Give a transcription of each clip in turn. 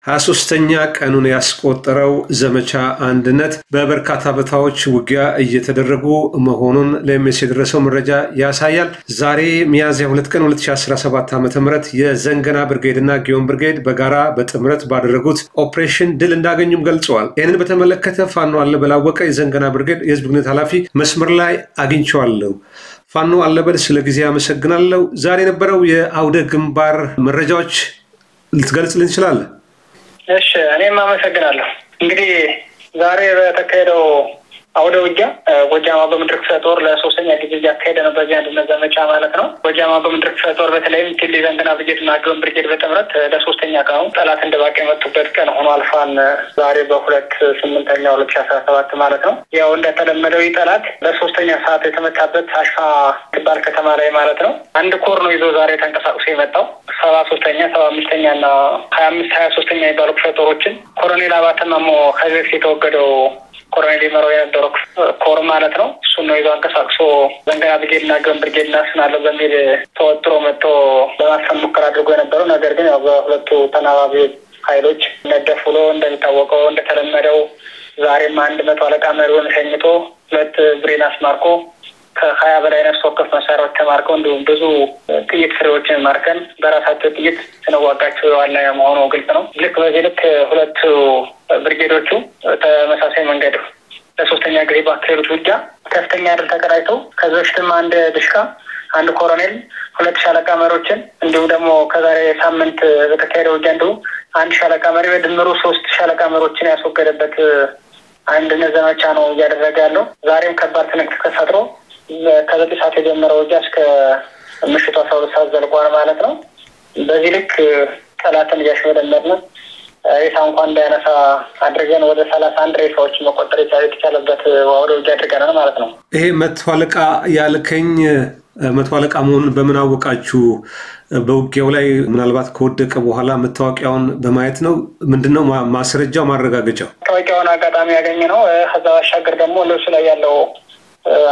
23ኛ ቀኑን ያስቆጠረው ዘመቻ አንድነት በበርካታ ቦታዎች ውጊያ እየተደረጉ መሆኑን ለኤምኤስ የደረሰው መረጃ ያሳያል። ዛሬ ሚያዝያ 2 ቀን 2017 ዓ.ም የዘንገና ብርጌድና ጊዮን ብርጌድ በጋራ በጥምረት ባደረጉት ኦፕሬሽን ድል እንዳገኙም ገልጸዋል። ይህንን በተመለከተ ፋኖ አለበላወቀ የዘንገና ብርጌድ የህዝብ ግንኙነት ኃላፊ መስመር ላይ አግኝቼዋለሁ። ፋኖ አለበል ስለ ጊዜ አመሰግናለሁ። ዛሬ የነበረው የአውደ ግንባር መረጃዎች ልትገልጽልን ትችላለህ? እሺ እኔም አመሰግናለሁ። እንግዲህ ዛሬ በተካሄደው አውደ ውጊያ ጎጃማ በምድር ክፍለ ጦር ለሶስተኛ ጊዜ ያካሄደ ነው። በዚህ አንድነት ዘመቻ ማለት ነው። ጎጃማ በምድር ክፍለ ጦር በተለይም ቲሊ ዘንገና ብርጌድና ጊዮን ብርጌድ በጥምረት ለሶስተኛ ቀኑ ጠላት እንደባቀ የመጡበት ቀን ሆኖ አልፏል። ዛሬ በ2/8/2017 ማለት ነው። ያው እንደተለመደው ጠላት በሶስተኛ ሰዓት የተመታበት አሽፋ ግባር ከተማ ላይ ማለት ነው አንድ ኮር ነው ይዞ ዛሬ ተንቀሳቅሶ የመጣው 73ኛ 75ኛ እና 23ኛ የሚባሉ ክፍለ ጦሮችን ኮሎኔል አባተማሞ ከዚህ በፊት የተወገደው ኮሎኔል ይመራው የነበረው ኮር ማለት ነው። እሱ ነው ይዞ አንቀሳቅሶ ዘንገና ብርጌድና ጊዮን ብርጌድ እናስናለው በሚል ተወጥሮ መጥቶ ለማፈን ሙከራ አድርጎ የነበረው ነገር ግን ያው በሁለቱ ተናባቢ ኃይሎች ነደፍ ብሎ እንደሚታወቀው እንደተለመደው ዛሬም 100 አለቃ መሪውን ሸኝቶ 2 ብሬን አስማርኮ ከ20 በላይ ነፍስ ወከፍ መሳሪያዎች ተማርከው እንዲሁም ብዙ ጥይት ፍሬዎችን ማርከን በራሳቸው ጥይት ስንዋጋቸው ያለ መሆኑ ግልጽ ነው። ልክ በዚህ ልክ ሁለቱ ብርጌዶቹ ተመሳሳይ መንገድ ለሶስተኛ ጊዜ ባካሄዱት ውጊያ ከፍተኛ ድል ተቀዳጅተው ከዚህ በፊትም አንድ ድሽቃ አንድ ኮሎኔል 2 ሻለቃ መሪዎችን እንዲሁም ደግሞ ከዛሬ ሳምንት በተካሄደው ውጊያ እንዲሁ 1 ሻለቃ መሪ በድምሩ 3 ሻለቃ መሪዎችን ያስወገደበት አንድነት ዘመቻ ነው እያደረገ ያለው። ዛሬም ከባድ ትንቅንቅ ተፈጥሮ ከ9 ሰዓት የጀመረው ውጊያ እስከ ምሽቱ 12 ሰዓት ዘልቋል ማለት ነው። በዚህ ልክ ጠላትን እያሽመደመድን ሬሳ እንኳን እንዳያነሳ አድርገን ወደ 31 ሬሳዎች መቆጠር የተቻለበት አውደ ውጊያ አድርገናል ማለት ነው። ይሄ መቶ አለቃ ያልከኝ መቶ አለቃ መሆኑን በምን አወቃችሁ? በውጊያው ላይ ምናልባት ከወደቀ በኋላ መታወቂያውን በማየት ነው? ምንድነው ማስረጃው ማረጋገጫው? መታወቂያውን አጋጣሚ ያገኘ ነው። ከዛ ባሻገር ደግሞ ልብሱ ላይ ያለው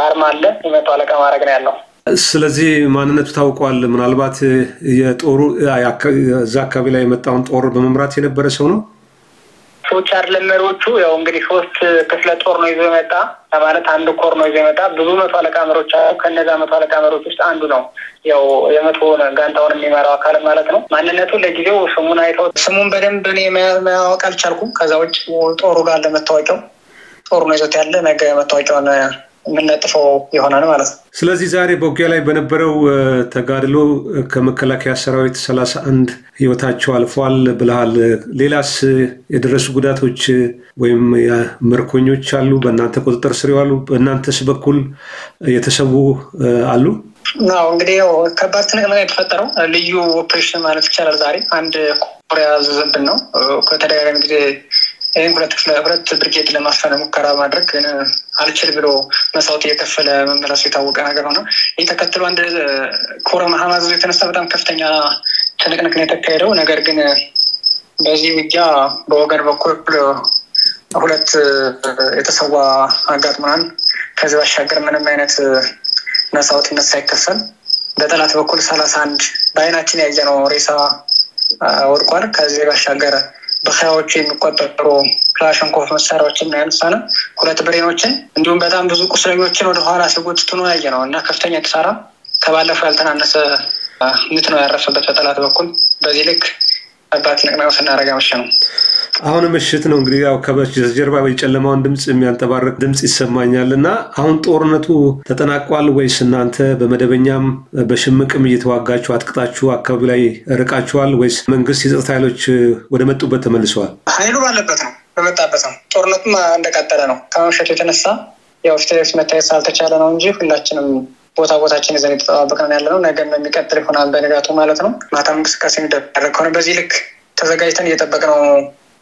አርማ አለ። የመቶ አለቃ ማዕረግ ነው ያለው። ስለዚህ ማንነቱ ታውቋል። ምናልባት የጦሩ እዛ አካባቢ ላይ የመጣውን ጦር በመምራት የነበረ ሰው ነው። ሰዎች አይደለም መሪዎቹ። ያው እንግዲህ 3 ክፍለ ጦር ነው ይዞ የመጣ ማለት አንድ ኮር ነው ይዞ የመጣ ብዙ መቶ አለቃ መሪዎች አሉ። ከነዛ መቶ አለቃ መሪዎች ውስጥ አንዱ ነው ያው የመቶ ጋንታውን የሚመራው አካል ማለት ነው። ማንነቱ ለጊዜው ስሙን አይተው ስሙን በደንብ እኔ ማወቅ አልቻልኩም። ከዛ ውጭ ጦሩ ጋር ለመታወቂያው ጦሩ ነው ይዞት ያለ ነገ መታወቂያውን የምንለጥፈው ይሆናል ማለት ነው። ስለዚህ ዛሬ በውጊያ ላይ በነበረው ተጋድሎ ከመከላከያ ሰራዊት 31 ህይወታቸው አልፏል ብለሃል። ሌላስ የደረሱ ጉዳቶች ወይም ምርኮኞች አሉ በእናንተ ቁጥጥር ስር ያሉ? በእናንተስ በኩል የተሰዉ አሉ? ነው እንግዲህ ያው ከባድ ትንቅንቅ የተፈጠረው ልዩ ኦፕሬሽን ማለት ይቻላል። ዛሬ አንድ ኮሪያ ዘብን ነው ከተደጋጋሚ ጊዜ ሁለት ብርጌድ ለማፈን ሙከራ ማድረግ ግን አልችል ብሎ መስዋዕት እየከፈለ መመለሱ የታወቀ ነገር ሆነ። ይህ ተከትሎ አንድ ኮረ መሐማዝ የተነሳ በጣም ከፍተኛ ትንቅንቅ የተካሄደው ነገር ግን በዚህ ውጊያ በወገን በኩል 2 የተሰዋ አጋጥሞናል። ከዚህ ባሻገር ምንም አይነት መስዋዕትነት ሳይከፈል በጠላት በኩል 31 በአይናችን ያየነው ሬሳ ወድቋል። ከዚህ ባሻገር በሀያዎቹ የሚቆጠሩ ክላሽንኮቭ መሳሪያዎችን ያነሳነ 2 ብሬኖችን እንዲሁም በጣም ብዙ ቁስለኞችን ወደ ኋላ ሲጎትቱ ነው ያየነው እና ከፍተኛ ኪሳራ ከባለፈው ያልተናነሰ ምት ነው ያረፈበት በጠላት በኩል። በዚህ ልክ አባት ንቅናቄ ስናደርግ አመሸ ነው። አሁን ምሽት ነው እንግዲህ ያው ከበስተጀርባ የጨለማውን ድምጽ የሚያንጠባርቅ ድምጽ ይሰማኛልና አሁን ጦርነቱ ተጠናቋል ወይስ እናንተ በመደበኛም በሽምቅም እየተዋጋችሁ አጥቅጣችሁ አካባቢ ላይ ርቃችኋል ወይስ መንግስት የጸጥታ ኃይሎች ወደ መጡበት ተመልሰዋል? ኃይሉ ባለበት ነው በመጣበት ነው። ጦርነቱም እንደቀጠለ ነው። ከመሸቱ የተነሳ ያው ፍትህ መታየት ሳልተቻለ ነው እንጂ ሁላችንም ቦታችን ይዘን የተጠባበቅን ያለነው ነገም የሚቀጥል ይሆናል በንጋቱ ማለት ነው። ማታም እንቅስቃሴ የሚደረግ ከሆነ በዚህ ልክ ተዘጋጅተን እየጠበቅነው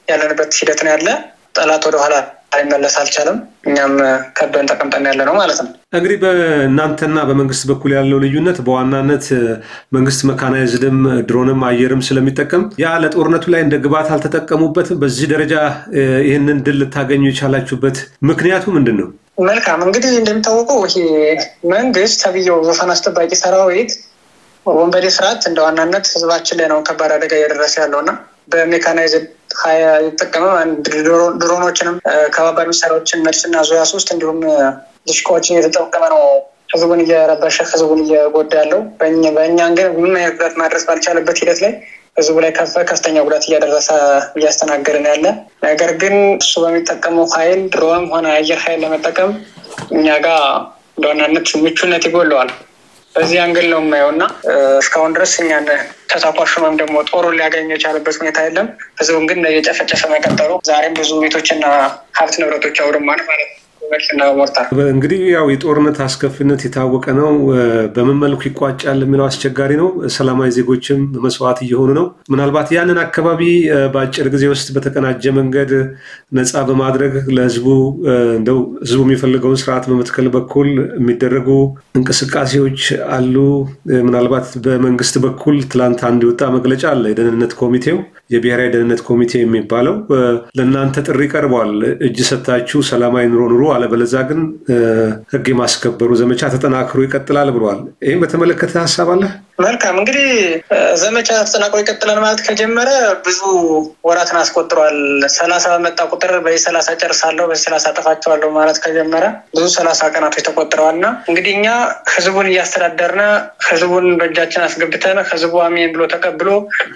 ያለንበት ሂደት ነው ያለ። ጠላት ወደ ኋላ አይመለስ አልቻለም። እኛም ከበን ተቀምጠን ያለ ነው ማለት ነው። እንግዲህ በእናንተና በመንግስት በኩል ያለው ልዩነት በዋናነት መንግስት መካናይዝድም ድሮንም አየርም ስለሚጠቀም ያ ለጦርነቱ ላይ እንደ ግብዓት አልተጠቀሙበትም። በዚህ ደረጃ ይህንን ድል ልታገኙ የቻላችሁበት ምክንያቱ ምንድን ነው? መልካም እንግዲህ እንደሚታወቀው ይሄ መንግስት ተብዬው ዙፋን አስጠባቂ ሰራዊት ወንበዴ ስርዓት እንደዋናነት ህዝባችን ላይ ነው ከባድ አደጋ እያደረሰ ያለውና በሜካናይዝድ ኃይል ይጠቀመ አንድ ድሮኖችንም ከባባድ መሳሪያዎችን መድፍና ዙያ 3 እንዲሁም ዲሽቆችን የተጠቀመ ነው ህዝቡን እየረበሸ ህዝቡን እየጎዳ ያለው። በእኛ ግን ምንም አይነት ማድረስ ባልቻለበት ሂደት ላይ ህዝቡ ላይ ከፍተኛ ጉዳት እያደረሰ እያስተናገደን ያለ። ነገር ግን እሱ በሚጠቀመው ኃይል ድሮንም ሆነ አየር ኃይል ለመጠቀም እኛ ጋር በዋናነት ምቹነት ይጎለዋል። በዚህ አንግል ነው የማየውና እስካሁን ድረስ እኛን ተሳኳሹም ደግሞ ጦሩን ሊያገኝ የቻለበት ሁኔታ የለም። ህዝቡን ግን እየጨፈጨፈ መቀጠሉ ዛሬም ብዙ ቤቶችና ሀብት ንብረቶች አውድሟል ማለት ነው። እንግዲህ ያው የጦርነት አስከፊነት የታወቀ ነው። በምን መልኩ ይቋጫል የሚለው አስቸጋሪ ነው። ሰላማዊ ዜጎችም መስዋዕት እየሆኑ ነው። ምናልባት ያንን አካባቢ በአጭር ጊዜ ውስጥ በተቀናጀ መንገድ ነፃ በማድረግ ለህዝቡ እንደው ህዝቡ የሚፈልገውን ስርዓት በመትከል በኩል የሚደረጉ እንቅስቃሴዎች አሉ። ምናልባት በመንግስት በኩል ትላንት አንድ የወጣ መግለጫ አለ። የደህንነት ኮሚቴው የብሔራዊ ደህንነት ኮሚቴ የሚባለው ለእናንተ ጥሪ ቀርቧል። እጅ ሰጣችሁ ሰላማዊ ኑሮ አለበለዚያ ግን ህግ የማስከበሩ ዘመቻ ተጠናክሮ ይቀጥላል ብለዋል። ይሄን በተመለከተ ሐሳብ አለ? መልካም እንግዲህ ዘመቻ ተጠናክሮ ይቀጥላል ማለት ከጀመረ ብዙ ወራትን አስቆጥሯል። 30 በመጣ ቁጥር በ30 ጨርሳለሁ በ30 አጠፋቸዋለሁ ማለት ከጀመረ ብዙ 30 ቀናቶች ተቆጥረዋልና እንግዲህ እኛ ህዝቡን እያስተዳደርነ ህዝቡን በእጃችን አስገብተን ህዝቡ አሜን ብሎ ተቀብሎ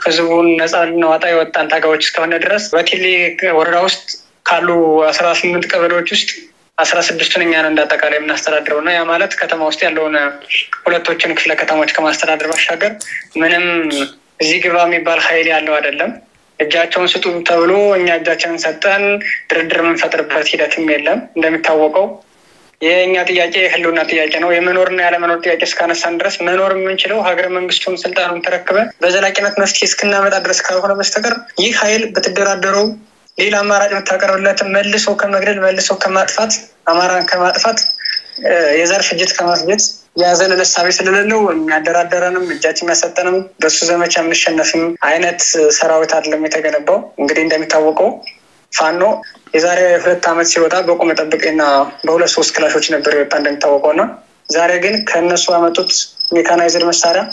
ህዝቡን ነፃ ልናወጣ የወጣን ታጋዮች እስከሆነ ድረስ በቲሊ ወረዳ ውስጥ ካሉ 18 ቀበሌዎች ውስጥ 16ቱን እኛን እንዳጠቃላይ የምናስተዳድረውና ያ ማለት ከተማ ውስጥ ያለውን ሁለቶችን ክፍለ ከተሞች ከማስተዳደር ባሻገር ምንም እዚህ ግባ የሚባል ኃይል ያለው አይደለም። እጃቸውን ስጡ ተብሎ እኛ እጃችንን ሰጠን ድርድር የምንፈጥርበት ሂደትም የለም። እንደሚታወቀው የኛ ጥያቄ ህልውና ጥያቄ ነው። የመኖርና ያለመኖር ጥያቄ እስካነሳን ድረስ መኖር የምንችለው ሀገረ መንግስቱን ስልጣኑን ተረክበን በዘላቂነት መፍትሄ እስክናመጣ ድረስ ካልሆነ በስተቀር ይህ ኃይል በተደራደረው ሌላ አማራጭ መታቀርብለት መልሶ ከመግደል መልሶ ከማጥፋት አማራን ከማጥፋት የዘር ፍጅት ከማፍጀት ያዘለ ለሳቤ ስለሌለው የሚያደራደረንም እጃችን የሚያሰጠንም በሱ ዘመቻ የምንሸነፍም አይነት ሰራዊት አይደለም የተገነባው። እንግዲህ እንደሚታወቀው ፋኖ የዛሬ 2 ዓመት ሲወጣ በቁም ጠብቄና በ2-3 ክላሾች ነበር የወጣ እንደሚታወቀውና ዛሬ ግን ከነሱ አመጡት ሜካናይዝድ መሳሪያ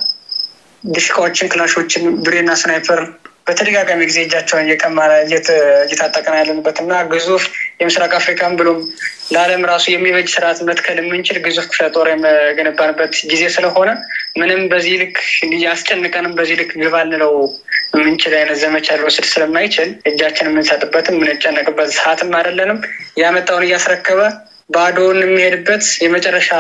ዲሽቃዎችን ክላሾችን ብሬና ስናይፐር በተደጋጋሚ ጊዜ እጃቸውን እየቀማረ እየታጠቀን ያለንበትና ግዙፍ የምስራቅ አፍሪካን ብሎም ለዓለም ራሱ የሚበጅ ስርዓት መትከል የምንችል ግዙፍ ክፍለ ጦር የገነባንበት ጊዜ ስለሆነ ምንም በዚህ ልክ ያስጨንቀንም በዚህ ልክ ግባ እንለው የምንችል አይነት ዘመቻ ሊወስድ ስለማይችል እጃችንን የምንሰጥበትም የምንጨነቅበት ሰዓትም አይደለንም። ያመጣውን እያስረከበ ባዶውን የሚሄድበት የመጨረሻ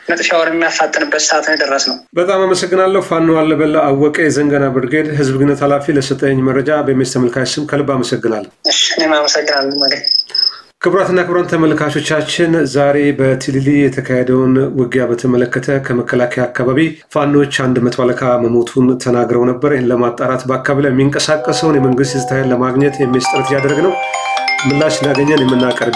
ነጥሻውን የሚያፋጥንበት ሰዓት ነው የደረስነው። በጣም አመሰግናለሁ። ፋኖ አለበላ አወቀ የዘንገና ብርጌድ ህዝብ ግንኙነት ኃላፊ ለሰጠኝ መረጃ በሜስ ተመልካች ስም ከልብ አመሰግናለሁ። እኔም አመሰግናለሁ ማለት ክቡራትና ክቡራን ተመልካቾቻችን ዛሬ በቲሊሊ የተካሄደውን ውጊያ በተመለከተ ከመከላከያ አካባቢ ፋኖች 100 አለቃ መሞቱን ተናግረው ነበር። ይህን ለማጣራት በአካባቢ ላይ የሚንቀሳቀሰውን የመንግስት ኃይል ለማግኘት የሚስጥረት ያደረግነው ምላሽ እናገኘን የምናቀርብ